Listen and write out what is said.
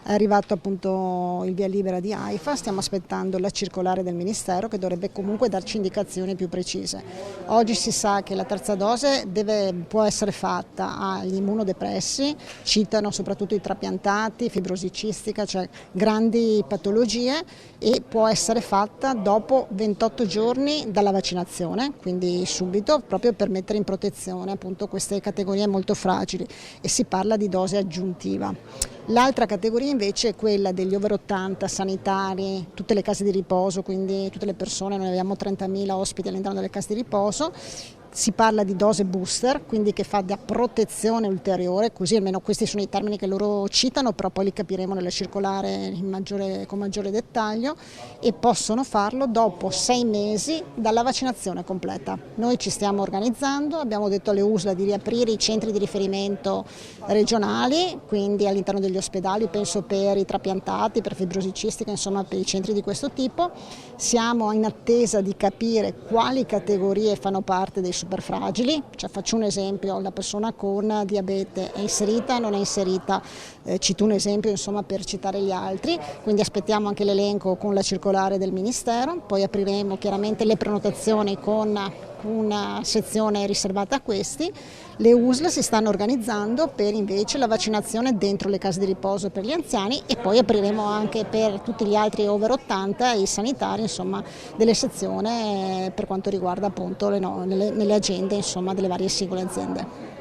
È arrivato appunto il via libera di AIFA, stiamo aspettando la circolare del Ministero che dovrebbe comunque darci indicazioni più precise. Oggi si sa che la terza dose può essere fatta agli immunodepressi, citano soprattutto i trapiantati, fibrosi cistica, cioè grandi patologie, e può essere fatta dopo 28 giorni dalla vaccinazione, quindi subito, proprio per mettere in protezione appunto queste categorie molto fragili, e si parla di dose aggiuntiva. L'altra categoria invece è quella degli over 80 sanitari, tutte le case di riposo, quindi tutte le persone, noi abbiamo 30.000 ospiti all'interno delle case di riposo. Si parla di dose booster, quindi che fa da protezione ulteriore, così almeno questi sono i termini che loro citano, però poi li capiremo nella circolare con maggiore dettaglio, e possono farlo dopo 6 mesi dalla vaccinazione completa. Noi ci stiamo organizzando, abbiamo detto alle USLA di riaprire i centri di riferimento regionali, quindi all'interno degli ospedali, penso per i trapiantati, per fibrosi cistica, insomma per i centri di questo tipo. Siamo in attesa di capire quali categorie fanno parte dei superfragili, cioè faccio un esempio, la persona con diabete è inserita, non è inserita, cito un esempio insomma per citare gli altri, quindi aspettiamo anche l'elenco con la circolare del Ministero, poi apriremo chiaramente le prenotazioni con una sezione riservata a questi. Le USL si stanno organizzando per invece la vaccinazione dentro le case di riposo per gli anziani, e poi apriremo anche per tutti gli altri over 80 e i sanitari, insomma, delle sezioni per quanto riguarda appunto nelle agende insomma delle varie singole aziende.